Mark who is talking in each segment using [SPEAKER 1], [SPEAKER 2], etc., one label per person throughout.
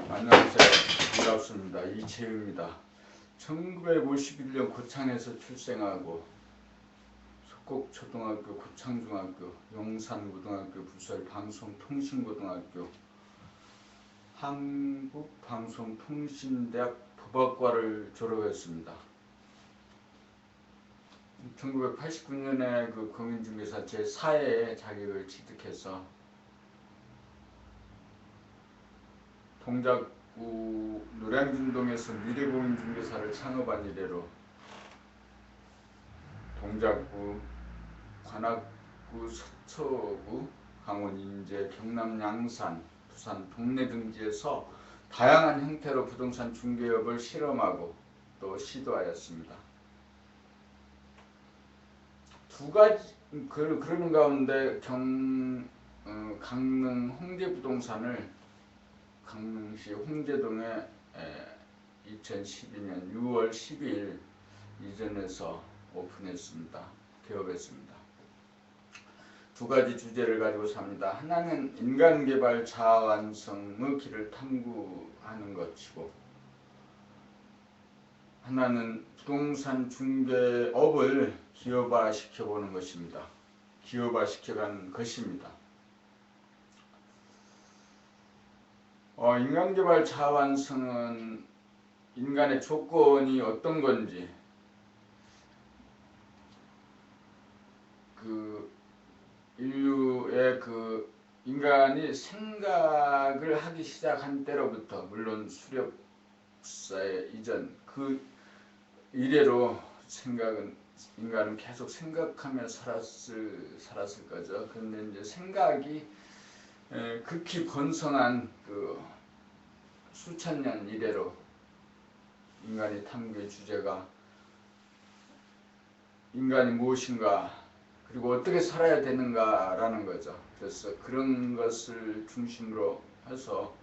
[SPEAKER 1] 안녕하세요. 반갑습니다. 이채유입니다. 1951년 고창에서 출생하고 석곡초등학교, 고창중학교, 용산고등학교, 부설 방송통신고등학교, 한국방송통신대학 법학과를 졸업했습니다. 1989년에 그 공인중개사 제4회 자격을 취득해서 동작구 노량진동에서 미래공인중개사를 창업한 이래로 동작구, 관악구, 서초구, 강원 인제, 경남 양산, 부산 동래 등지에서 다양한 형태로 부동산 중개업을 실험하고 또 시도하였습니다. 두 가지 그러는 가운데 강릉 홍대부동산을 강릉시 홍대동에 2012년 6월 12일 이전해서 오픈했습니다. 개업했습니다. 두 가지 주제를 가지고 삽니다. 하나는 인간개발 자아완성의 길을 탐구하는 것이고, 하나는 부동산 중개업을 기업화시켜보는 것입니다. 기업화시켜가는 것입니다. 인간개발 자아완성은 인간의 조건이 어떤 건지, 인류의 인간이 생각을 하기 시작한 때로부터, 물론 수렵사회 이전 그 이래로 인간은 계속 생각하며 살았을 거죠. 그런데 이제 생각이 극히 번성한 수천 년 이래로 인간이 탐구의 주제가 인간이 무엇인가, 그리고 어떻게 살아야 되는가라는 거죠. 그래서 그런 것을 중심으로 해서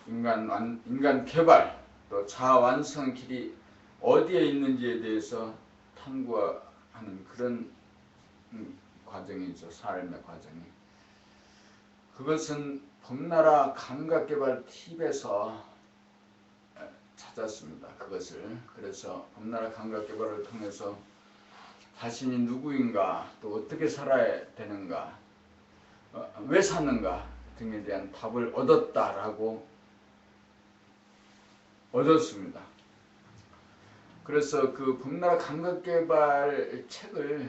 [SPEAKER 1] 인간 개발, 또 자아 완성 길이 어디에 있는지에 대해서 탐구하는 그런 과정이죠. 삶의 과정이. 그것은 봄나라 감각개발 팁에서 찾았습니다. 그것을. 그래서 봄나라 감각개발을 통해서 자신이 누구인가, 또 어떻게 살아야 되는가, 왜 사는가 등에 대한 답을 얻었습니다. 그래서 그 봄나라 감각개발 책을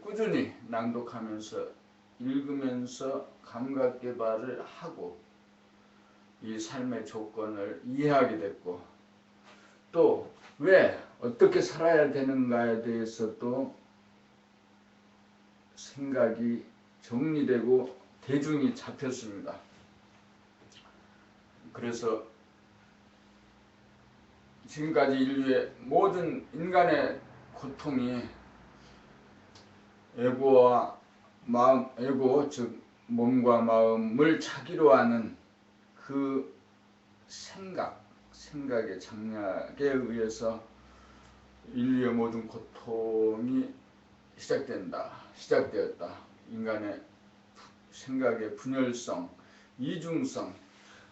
[SPEAKER 1] 꾸준히 낭독하면서 읽으면서 감각개발을 하고 이 삶의 조건을 이해하게 됐고, 또 왜 어떻게 살아야 되는가에 대해서도 생각이 정리되고 대중이 잡혔습니다. 그래서 지금까지 인류의 모든 인간의 고통이 에고, 즉 몸과 마음을 차기로 하는 그 생각의 장략에 의해서 인류의 모든 고통이 시작되었다. 인간의 생각의 분열성, 이중성,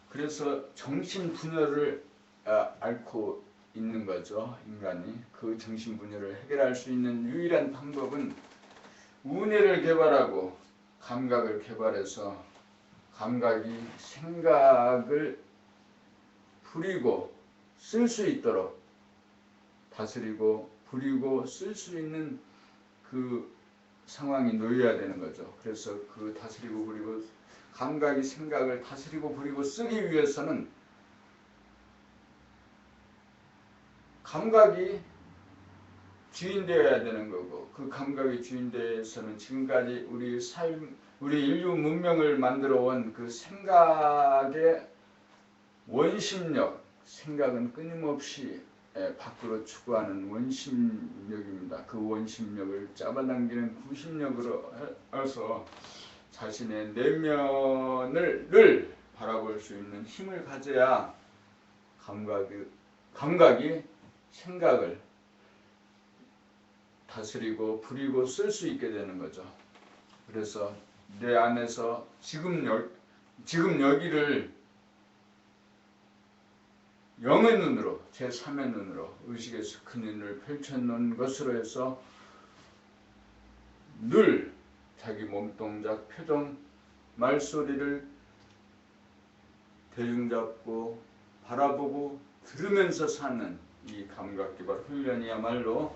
[SPEAKER 1] 그래서 정신분열을 앓고 있는 거죠. 인간이 그 정신분열을 해결할 수 있는 유일한 방법은 우뇌를 개발하고 감각을 개발해서 감각이 생각을 부리고 쓸 수 있도록 다스리고 부리고 쓸 수 있는 그 상황이 놓여야 되는 거죠. 그래서 그 다스리고 부리고 감각이 생각을 다스리고 부리고 쓰기 위해서는 감각이 주인되어야 되는 거고, 그 감각이 주인되어서는 지금까지 우리 인류 문명을 만들어 온 그 생각의 원심력, 생각은 끊임없이 밖으로 추구하는 원심력입니다. 그 원심력을 잡아당기는 구심력으로 해서 자신의 내면을 바라볼 수 있는 힘을 가져야 감각이 생각을 다스리고 부리고 쓸 수 있게 되는 거죠. 그래서 내 안에서 지금 여기를 영의 눈으로, 제3의 눈으로, 의식에서 큰 눈을 펼쳐놓은 것으로 해서 늘 자기 몸동작, 표정, 말소리를 대중 잡고 바라보고 들으면서 사는 이 감각개발 훈련이야말로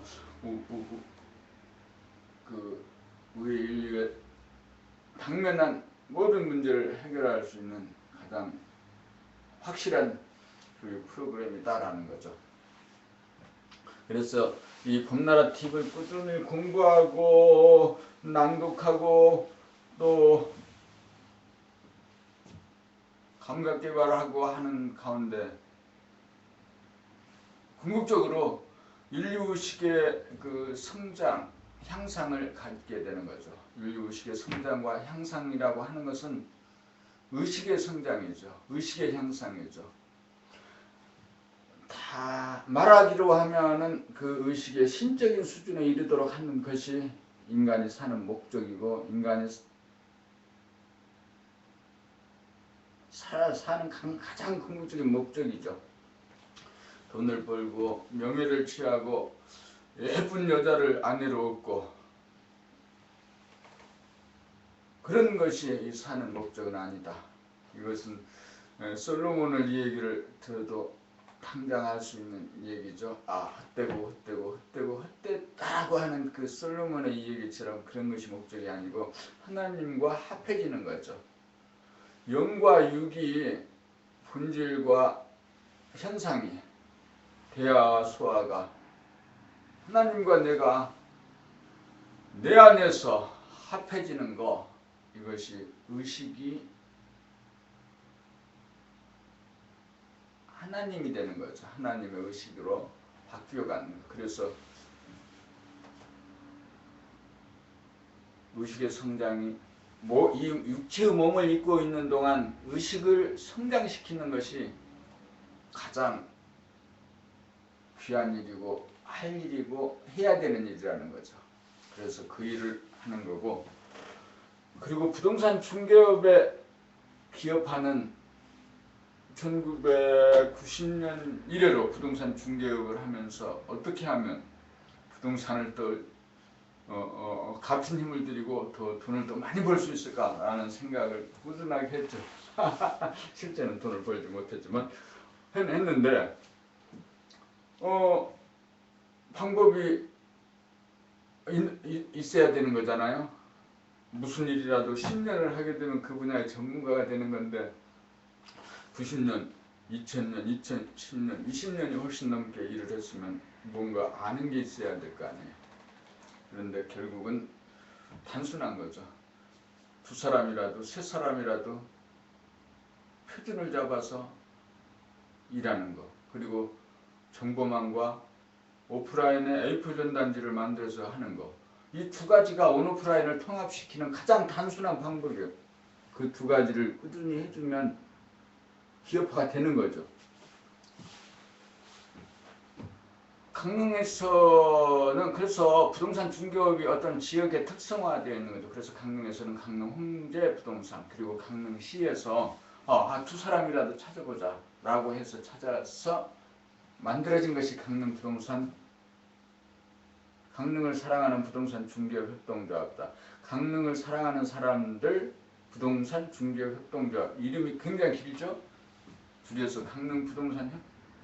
[SPEAKER 1] 우리 인류의 당면한 모든 문제를 해결할 수 있는 가장 확실한 교육 프로그램이다라는 거죠. 그래서 이 봄나라 팁을 꾸준히 공부하고 낭독하고 또 감각개발하고 하는 가운데 궁극적으로 인류의식의 그 성장, 향상을 갖게 되는 거죠. 인류의식의 성장과 향상이라고 하는 것은 의식의 성장이죠. 의식의 향상이죠. 다 말하기로 하면은 그 의식의 신적인 수준에 이르도록 하는 것이 인간이 사는 목적이고 인간이 사는 가장 궁극적인 목적이죠. 돈을 벌고 명예를 취하고 예쁜 여자를 아내로 얻고 그런 것이 이 사는 목적은 아니다. 이것은 솔로몬을 이 얘기를 들어도 당장 할 수 있는 얘기죠. 헛되다라고 하는 그 솔로몬의 이 얘기처럼 그런 것이 목적이 아니고 하나님과 합해지는 거죠. 영과 육이 본질과 현상이 대화와 소화가 하나님과 내가 내 안에서 합해지는 거, 이것이 의식이 하나님이 되는 거죠. 하나님의 의식으로 바뀌어가는 거. 그래서 의식의 성장이 이 육체의 몸을 입고 있는 동안 의식을 성장시키는 것이 가장 귀한 일이고 할 일이고 해야 되는 일이라는 거죠. 그래서 그 일을 하는 거고, 그리고 부동산 중개업에 기업하는 1990년 이래로 부동산 중개업을 하면서 어떻게 하면 부동산을 더 갚은 힘을 들이고 더 돈을 더 많이 벌 수 있을까라는 생각을 꾸준하게 했죠. 실제는 돈을 벌지 못했지만 했는데 방법이 있어야 되는 거잖아요. 무슨 일이라도 10년을 하게 되면 그 분야의 전문가가 되는 건데 90년, 2000년, 2010년, 20년이 훨씬 넘게 일을 했으면 뭔가 아는 게 있어야 될 거 아니에요. 그런데 결국은 단순한 거죠. 두 사람이라도 세 사람이라도 표준을 잡아서 일하는 거, 그리고 정보망과 오프라인의 A4 전단지를 만들어서 하는 거, 이 두 가지가 온오프라인을 통합시키는 가장 단순한 방법이에요. 그 두 가지를 꾸준히 해주면 기업화가 되는 거죠. 강릉에서는 그래서 부동산 중개업이 어떤 지역에 특성화되어 있는 거죠. 그래서 강릉에서는 강릉 홍제 부동산, 그리고 강릉시에서 두 사람이라도 찾아보자 라고 해서 찾아서 만들어진 것이 강릉 부동산, 강릉을 사랑하는 부동산 중개업 협동조합이다. 강릉을 사랑하는 사람들 부동산 중개업 협동조합, 이름이 굉장히 길죠. 줄여서 강릉 부동산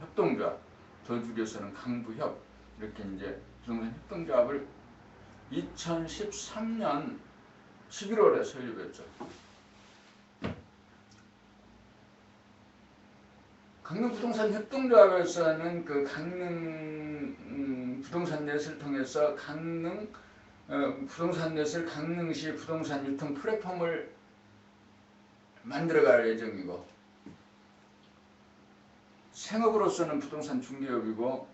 [SPEAKER 1] 협동조합, 더 줄여서는 강부협, 이렇게 이제 부동산 협동조합을 2013년 11월에 설립했죠. 강릉 부동산 협동조합에서는 그 강릉 부동산 넷을 통해서 강릉 부동산 넷을 강릉시 부동산 유통 플랫폼을 만들어갈 예정이고, 생업으로서는 부동산 중개업이고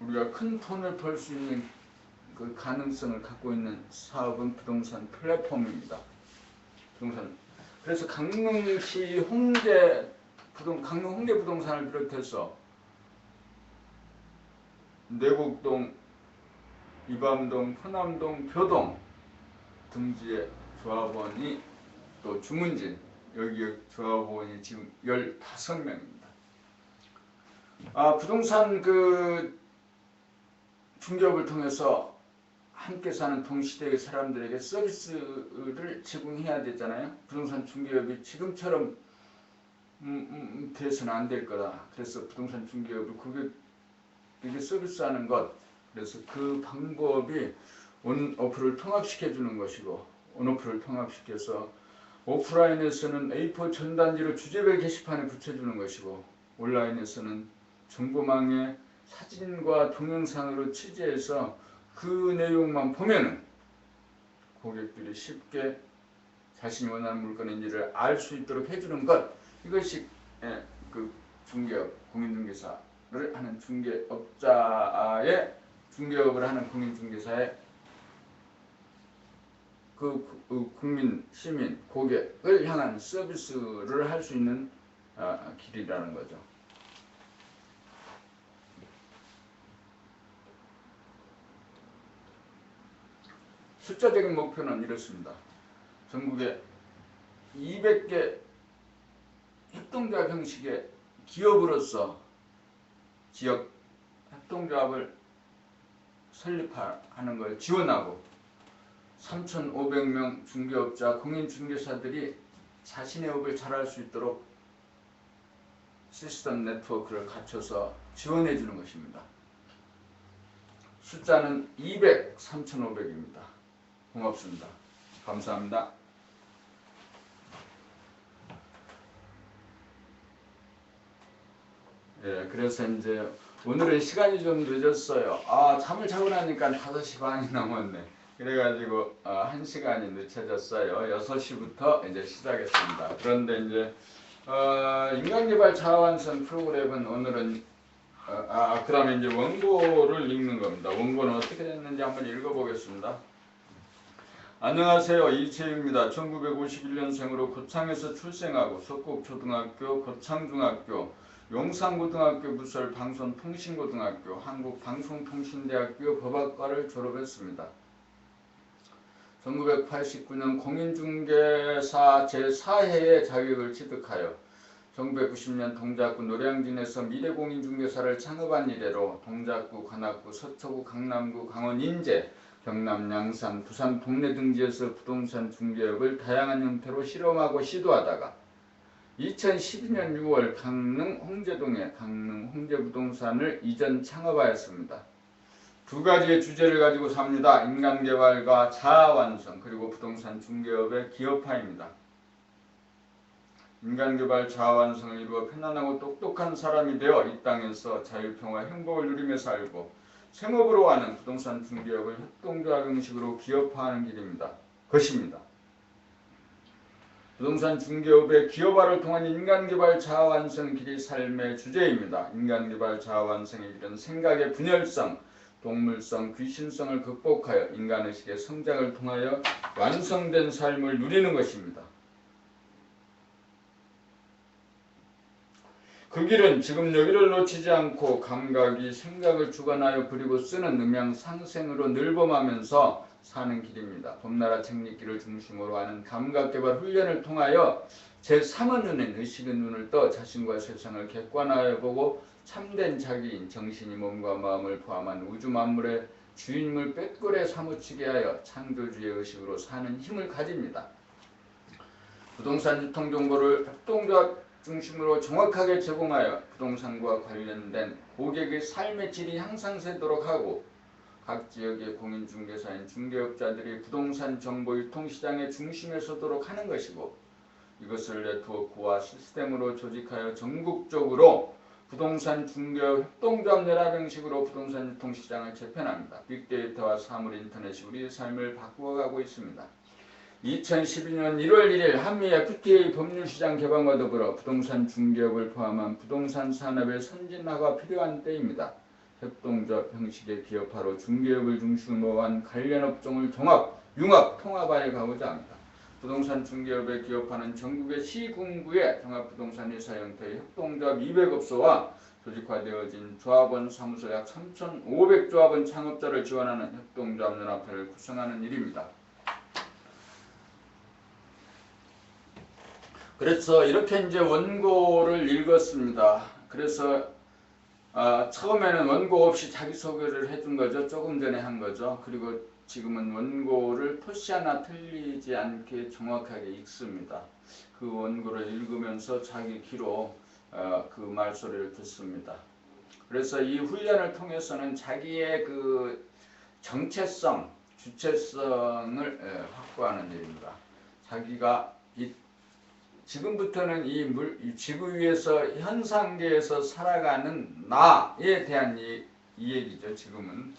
[SPEAKER 1] 우리가 큰 돈을 벌 수 있는 그 가능성을 갖고 있는 사업은 부동산 플랫폼입니다. 그래서 강릉시 강릉 홍대 부동산을 비롯해서 내곡동, 이밤동, 포남동, 교동 등지의 조합원이 또 주문진, 여기 조합원이 지금 15명입니다. 부동산 그 중개업을 통해서 함께 사는 동시대의 사람들에게 서비스를 제공해야 되잖아요. 부동산 중개업이 지금처럼 돼서는 안 될 거다. 그래서 부동산 중개업을 그게 서비스하는 것. 그래서 그 방법이 온오프를 통합시켜 주는 것이고, 온오프를 통합시켜서 오프라인에서는 A4 전단지를 주제별 게시판에 붙여주는 것이고, 온라인에서는 정보망에 사진과 동영상으로 취재해서 그 내용만 보면은 고객들이 쉽게 자신이 원하는 물건인지를 알 수 있도록 해주는 것. 이것이 그 중개업, 공인중개사를 하는 중개업자의 중개업을 하는 공인중개사의 국민, 시민, 고객을 향한 서비스를 할 수 있는 길이라는 거죠. 숫자적인 목표는 이렇습니다. 전국에 200개 협동조합 형식의 기업으로서 지역 협동조합을 설립하는 걸 지원하고 3,500명 중개업자, 공인중개사들이 자신의 업을 잘할 수 있도록 시스템 네트워크를 갖춰서 지원해 주는 것입니다. 숫자는 200, 3,500입니다. 고맙습니다. 감사합니다. 그래서 이제 오늘은 시간이 좀 늦었어요. 잠을 자고 나니까 5시 반이 넘었네. 그래가지고 1시간이 늦춰졌어요. 6시부터 이제 시작했습니다. 그런데 이제 인간개발 자아완성 프로그램은 오늘은 그다음에 이제 원고를 읽는 겁니다. 원고는 어떻게 됐는지 한번 읽어보겠습니다. 안녕하세요. 이채입니다. 1951년생으로 고창에서 출생하고 석곡초등학교, 고창중학교, 용산고등학교 부설 방송통신고등학교, 한국방송통신대학교 법학과를 졸업했습니다. 1989년 공인중개사 제4회의 자격을 취득하여 1990년 동작구 노량진에서 미래공인중개사를 창업한 이래로 동작구, 관악구, 서초구, 강남구, 강원 인제, 경남 양산, 부산 동네 등지에서 부동산 중개업을 다양한 형태로 실험하고 시도하다가 2012년 6월 강릉 홍제동에 강릉 홍제부동산을 이전 창업하였습니다. 두 가지의 주제를 가지고 삽니다. 인간개발과 자아완성, 그리고 부동산 중개업의 기업화입니다. 인간개발 자아완성을 이루어 편안하고 똑똑한 사람이 되어 이 땅에서 자유평화 행복을 누리며 살고 생업으로 하는 부동산 중개업을 협동조합 형식으로 기업화하는 길입니다. 것입니다. 부동산 중개업의 기업화를 통한 인간개발 자아완성 길이 삶의 주제입니다. 인간개발 자아완성의 길은 생각의 분열성, 동물성, 귀신성을 극복하여 인간의식의 성장을 통하여 완성된 삶을 누리는 것입니다. 그 길은 지금 여기를 놓치지 않고 감각이 생각을 주관하여 부리고 쓰는 음양상생으로 늘범하면서 사는 길입니다. 봄나라 책리길을 중심으로 하는 감각개발 훈련을 통하여 제3의 눈인 의식의 눈을 떠 자신과 세상을 객관하여 보고 참된 자기인 정신이 몸과 마음을 포함한 우주 만물의 주인임을 꿰뚫에 사무치게 하여 창조주의 의식으로 사는 힘을 가집니다. 부동산 유통 정보를 협동조합 중심으로 정확하게 제공하여 부동산과 관련된 고객의 삶의 질이 향상되도록 하고 각 지역의 공인중개사인 중개업자들이 부동산 정보 유통시장의 중심에 서도록 하는 것이고 이것을 네트워크와 시스템으로 조직하여 전국적으로 부동산 중개업 협동조합 연합 형식으로 부동산 유통시장을 재편합니다. 빅데이터와 사물인터넷이 우리의 삶을 바꾸어가고 있습니다. 2012년 1월 1일 한미 FTA 법률시장 개방과 더불어 부동산 중개업을 포함한 부동산 산업의 선진화가 필요한 때입니다. 협동조합 형식의 기업화로 중개업을 중심으로 한 관련 업종을 융합, 통합하여 가고자 합니다. 부동산 중개업의 기업화는 전국의 시군구의 종합부동산 회사 형태의 협동조합 200업소와 조직화되어진 조합원 사무소 약 3,500조합원 창업자를 지원하는 협동조합 연합회를 구성하는 일입니다. 그래서 이렇게 이제 원고를 읽었습니다. 그래서 처음에는 원고 없이 자기소개를 해준 거죠. 조금 전에 한 거죠. 그리고 지금은 원고를 토시 하나 틀리지 않게 정확하게 읽습니다. 그 원고를 읽으면서 자기 귀로 그 말소리를 듣습니다. 그래서 이 훈련을 통해서는 자기의 그 정체성, 주체성을 확보하는 일입니다. 자기가 지금부터는 이 지구 위에서 현상계에서 살아가는 나에 대한 이 얘기죠. 지금은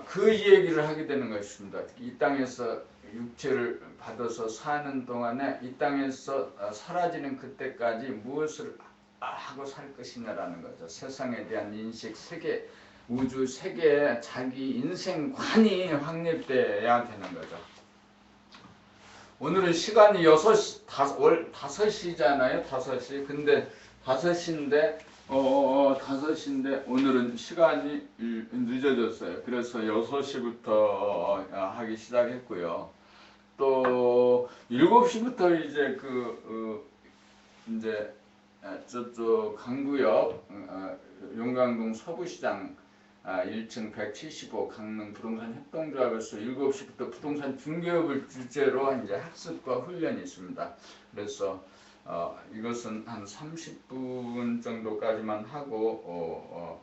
[SPEAKER 1] 그 얘기를 하게 되는 것입니다. 이 땅에서 육체를 받아서 사는 동안에 이 땅에서 사라지는 그때까지 무엇을 하고 살 것이냐라는 거죠. 세상에 대한 인식, 세계, 우주, 세계에 자기 인생관이 확립돼야 되는 거죠. 오늘은 시간이 5시잖아요. 5시. 근데 5시인데 오늘은 시간이 늦어졌어요. 그래서 6시부터 하기 시작했고요. 또 7시부터 이제 이제 저쪽 강구역 용강동 서부시장 1층 175 강릉 부동산 협동조합에서 7시부터 부동산 중개업을 주제로 이제 학습과 훈련이 있습니다. 그래서 이것은 한 30분 정도까지만 하고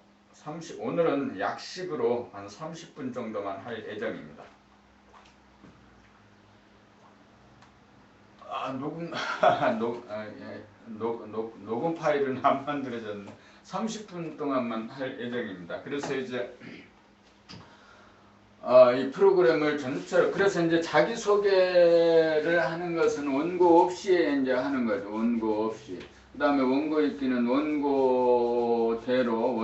[SPEAKER 1] 오늘은 약식으로 한 30분 정도만 할 예정입니다. 녹음 파일은 안 만들어졌네. 30분 동안만 할 예정입니다. 그래서 이제 이 프로그램을 전체로 그래서 이제 자기 소개를 하는 것은 원고 없이 이제 하는 거죠. 원고 없이. 그다음에 원고 읽기는 원고대로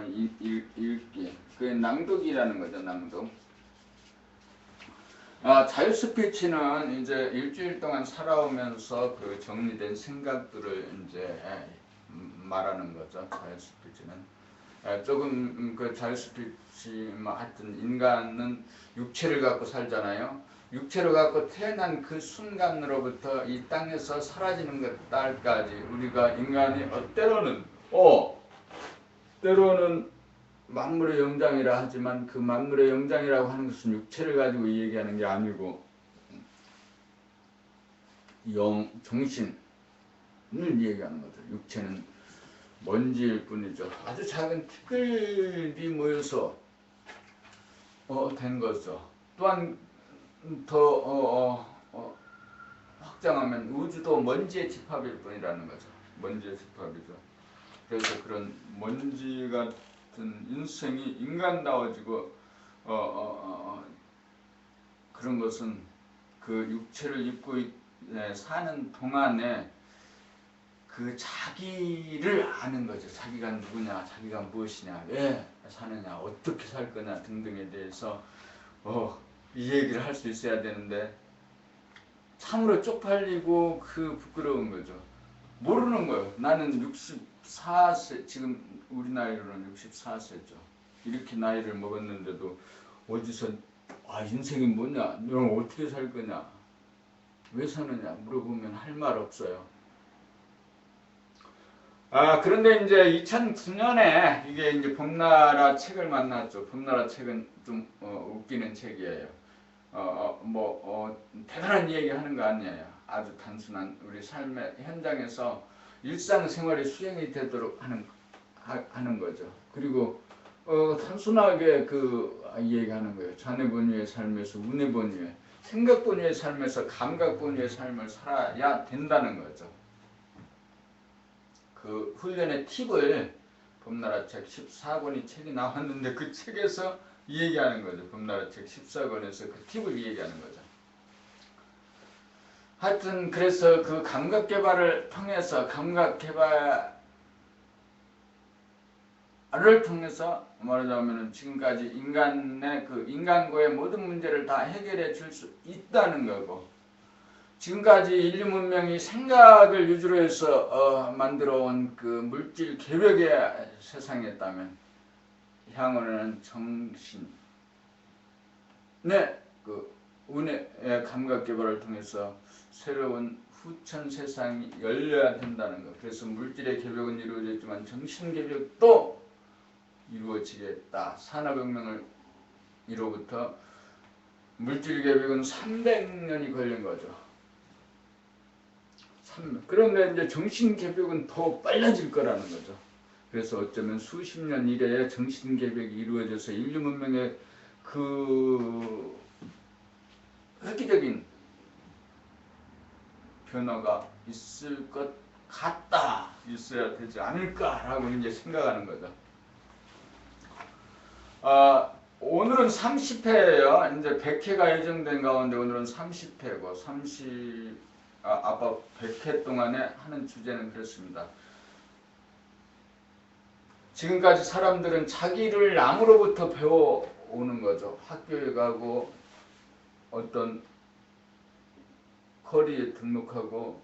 [SPEAKER 1] 읽기. 그게 낭독이라는 거죠. 낭독. 자유 스피치는 이제 일주일 동안 살아오면서 그 정리된 생각들을 이제 말하는 거죠. 자유 스피치는. 조금 그 자유 스피치 하여튼 인간은 육체를 갖고 살잖아요. 육체를 갖고 태어난 그 순간으로부터 이 땅에서 사라지는 것까지 우리가 인간이 때로는 만물의 영장이라 하지만 그 만물의 영장이라고 하는 것은 육체를 가지고 얘기하는 게 아니고 정신을 얘기하는 거죠. 육체는 먼지일 뿐이죠. 아주 작은 티끌이 모여서 된 거죠. 또한 더 확장하면 우주도 먼지의 집합일 뿐이라는 거죠. 먼지의 집합이죠. 그래서 그런 먼지 같은 인생이 인간다워지고 그런 것은 그 육체를 입고 사는 동안에 그 자기를 아는 거죠. 자기가 누구냐, 자기가 무엇이냐, 왜 사느냐, 어떻게 살 거냐 등등에 대해서 이 얘기를 할 수 있어야 되는데 참으로 쪽팔리고 그 부끄러운 거죠. 모르는 거예요. 나는 64세, 지금 우리 나이로는 64세죠. 이렇게 나이를 먹었는데도 어디서 인생이 뭐냐, 너는 어떻게 살 거냐, 왜 사느냐 물어보면 할 말 없어요. 그런데 이제 2009년에 이게 이제 봄나라 책을 만났죠. 봄나라 책은 좀 웃기는 책이에요. 대단한 얘기 하는 거 아니에요. 아주 단순한 우리 삶의 현장에서 일상생활이 수행이 되도록 하는 거죠. 그리고 단순하게 그 얘기하는 거예요. 자네본위의 삶에서 운해본위의 생각본위의 삶에서 감각본위의 삶을 살아야 된다는 거죠. 그 훈련의 팁을 봄나라 책 14권이 책이 나왔는데 그 책에서 얘기하는 거죠. 봄나라 책 14권에서 그 팁을 얘기하는 거죠. 하여튼 그래서 그 감각 개발을 통해서 말하자면 지금까지 인간의 그 인간고의 모든 문제를 다 해결해 줄 수 있다는 거고, 지금까지 인류 문명이 생각을 위주로 해서 만들어온 그 물질 계획의 세상이었다면 향후는 정신의 그 운의 감각 개발을 통해서 새로운 후천 세상이 열려야 된다는 것. 그래서 물질의 개벽은 이루어졌지만 정신 개벽도 이루어지겠다. 산업혁명을 이로부터 물질 개벽은 300년이 걸린 거죠. 그런데 이제 정신 개벽은 더 빨라질 거라는 거죠. 그래서 어쩌면 수십 년 이래에 정신 개벽이 이루어져서 인류 문명의 그 획기적인 변화가 있을 것 같다. 있어야 되지 않을까라고 이제 생각하는 거죠. 오늘은 30회예요. 이제 100회가 예정된 가운데 오늘은 30회고 아빠 100회 동안에 하는 주제는 그렇습니다. 지금까지 사람들은 자기를 남으로부터 배워오는 거죠. 학교에 가고 어떤 거리에 등록하고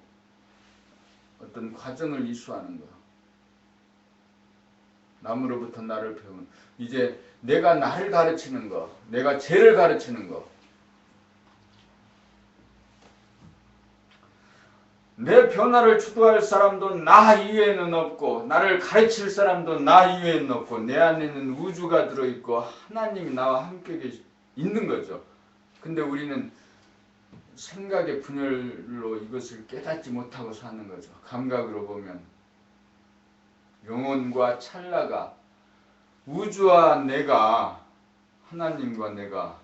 [SPEAKER 1] 어떤 과정을 이수하는 거. 남으로부터 나를 배우는. 이제 내가 나를 가르치는 거, 내가 쟤를 가르치는 거. 내 변화를 주도할 사람도 나 이외에는 없고 나를 가르칠 사람도 나 이외에는 없고 내 안에는 우주가 들어있고 하나님이 나와 함께 있는 거죠. 근데 우리는 생각의 분열로 이것을 깨닫지 못하고 사는 거죠. 감각으로 보면 영혼과 찰나가 우주와 내가 하나님과 내가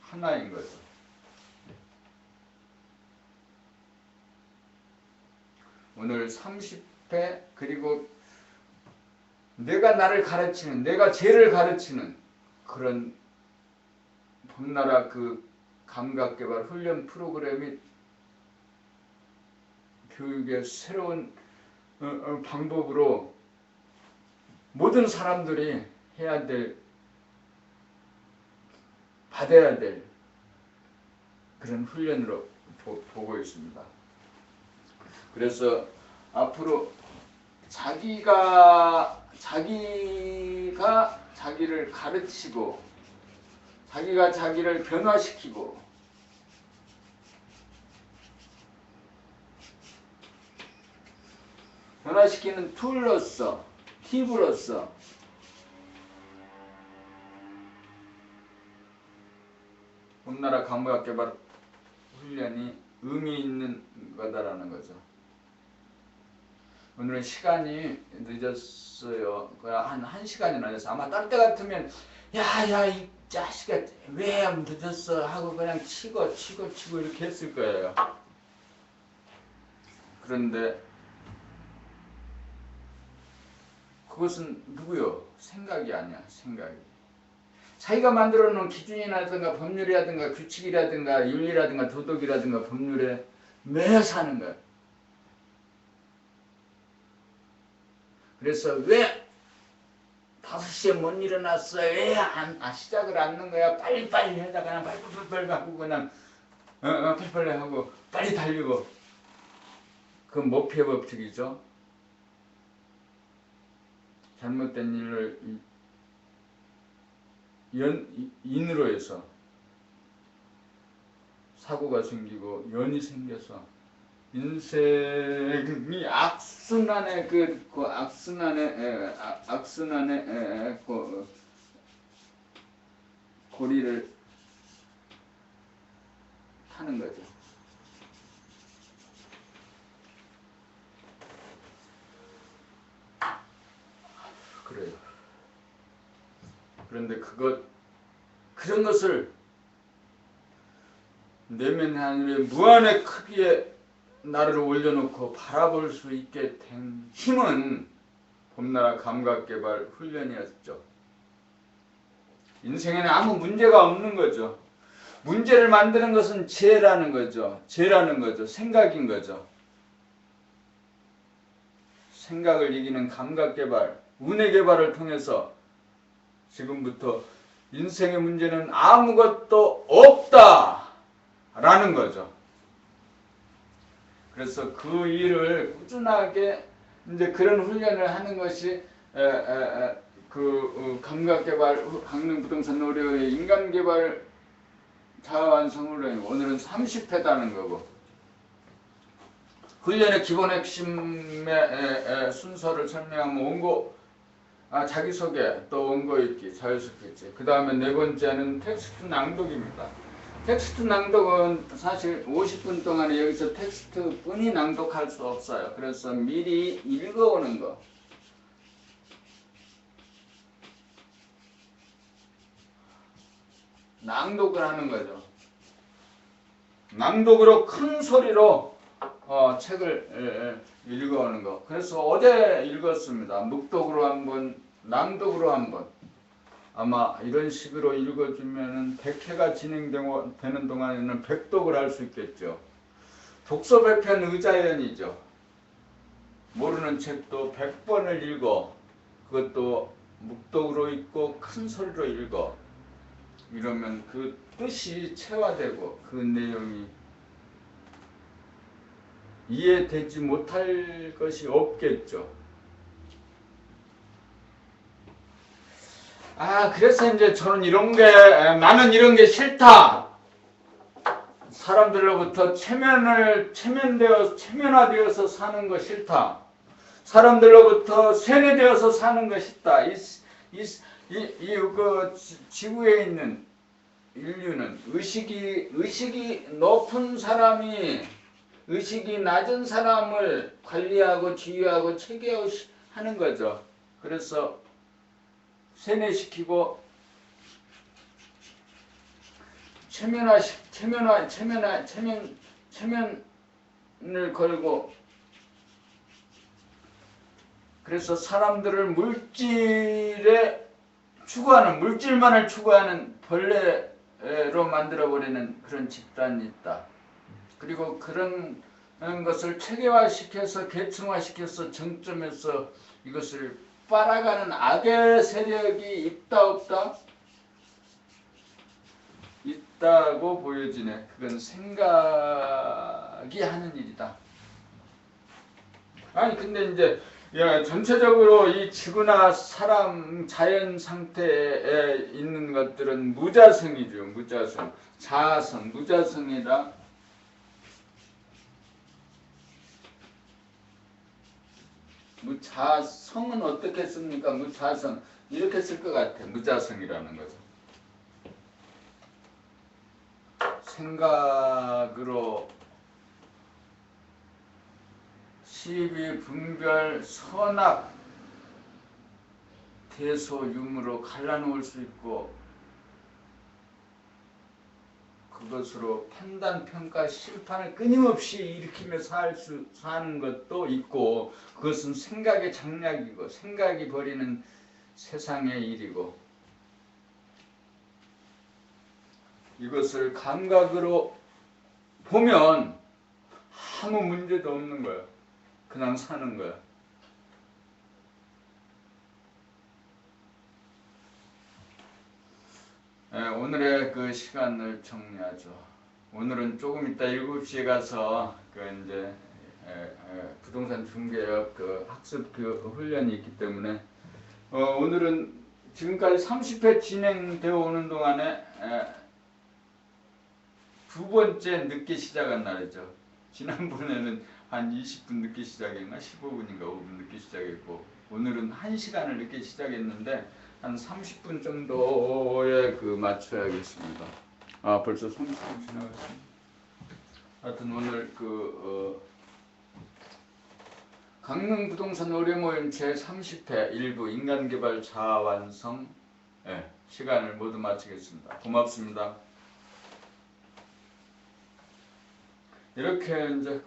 [SPEAKER 1] 하나인 거죠. 오늘 30회 그리고 내가 나를 가르치는 내가 쟤를 가르치는 그런 봄나라 그 감각개발 훈련 프로그램이 교육의 새로운 방법으로 모든 사람들이 해야 될 받아야 될 그런 훈련으로 보고 있습니다. 그래서 앞으로 자기가 자기를 가르치고 자기가 자기를 변화시키고 변화시키는 툴로서 팁으로서 봄나라 감각개발 훈련이 의미 있는 거다라는 거죠. 오늘은 시간이 늦었어요. 한 1시간이나 늦었어. 아마 딴 때 같으면 야야 이 자식아 왜 늦었어 하고 그냥 치고 이렇게 했을 거예요. 그런데 그것은 누구요? 생각이 아니야. 생각이. 자기가 만들어 놓은 기준이라든가 법률이라든가 규칙이라든가 윤리라든가 도덕이라든가 법률에 매여 사는 거야. 그래서 왜 5시에 못 일어났어? 왜 시작을 안 하는 거야? 빨리빨리 해다 그냥 빨리 하고 그냥 빨리 하고 빨리 달리고. 그건 모피의 법칙이죠. 잘못된 일을 인으로 해서 사고가 생기고 연이 생겨서 인생이 악순환의 악순환의 고리를 타는 거죠. 그래요. 그런데 그런 것을 내면 하늘의 무한의 크기에 나를 올려놓고 바라볼 수 있게 된 힘은 봄나라 감각개발 훈련이었죠. 인생에는 아무 문제가 없는 거죠. 문제를 만드는 것은 죄라는 거죠. 생각인 거죠. 생각을 이기는 감각개발, 운의개발을 통해서 지금부터 인생의 문제는 아무것도 없다라는 거죠. 그래서 그 일을 꾸준하게 이제 그런 훈련을 하는 것이 감각개발, 강릉부동산 노력의 인간개발 자아완성 훈련이고 오늘은 30회다는 거고 훈련의 기본 핵심의 순서를 설명하면 원고, 자기소개, 또 원고 읽기, 자유습필지. 그 다음에 네 번째는 텍스트 낭독입니다. 텍스트 낭독은 사실 50분 동안에 여기서 텍스트뿐이 낭독할 수 없어요. 그래서 미리 읽어오는 거. 낭독을 하는 거죠. 낭독으로 큰 소리로 책을 읽어오는 거. 그래서 어제 읽었습니다. 묵독으로 한 번, 낭독으로 한 번. 아마 이런 식으로 읽어주면은 100회가 진행되는 동안에는 100독을 할 수 있겠죠. 독서 배편 의자연이죠. 모르는 책도 100번을 읽어. 그것도 묵독으로 읽고 큰 소리로 읽어. 이러면 그 뜻이 체화되고 그 내용이 이해되지 못할 것이 없겠죠. 그래서 이제 저는 나는 이런 게 싫다. 사람들로부터 체면화되어서 사는 거 싫다. 사람들로부터 세뇌되어서 사는 거 싫다. 지구에 있는 인류는 의식이 높은 사람이 의식이 낮은 사람을 관리하고 지휘하고 체계하는 거죠. 그래서 세뇌시키고 체면을 걸고, 그래서 사람들을 물질만을 추구하는 벌레로 만들어버리는 그런 집단이 있다. 그리고 그런 것을 체계화시켜서 계층화시켜서 정점에서 이것을 빨아가는 악의 세력이 있다 없다? 있다고 보여지네. 그건 생각이 하는 일이다. 근데 이제 전체적으로 이 지구나 사람, 자연 상태에 있는 것들은 무자성이죠. 무자성. 자아성, 무자성이다. 무자성은 어떻게 씁니까? 무자성. 이렇게 쓸 것 같아. 무자성이라는 거죠. 생각으로 시비, 분별, 선악, 대소, 유무로 갈라놓을 수 있고, 그것으로 판단, 평가, 심판을 끊임없이 일으키며 사는 것도 있고, 그것은 생각의 장략이고 생각이 벌이는 세상의 일이고, 이것을 감각으로 보면 아무 문제도 없는 거야. 그냥 사는 거야. 오늘의 그 시간을 정리하죠. 오늘은 조금 이따 7시에 가서 부동산 중개업 학습 훈련이 있기 때문에 오늘은 지금까지 30회 진행되어 오는 동안에 두 번째 늦게 시작한 날이죠. 지난번에는 한 20분 늦게 시작했나 15분인가 5분 늦게 시작했고, 오늘은 1시간을 늦게 시작했는데 한 30분 정도에 맞춰야겠습니다. 벌써 30분 지나갔습니다. 하여튼 오늘 강릉 부동산 의뢰 모임 제30회 일부 인간개발 자아완성 시간을 모두 마치겠습니다. 고맙습니다. 이렇게 이제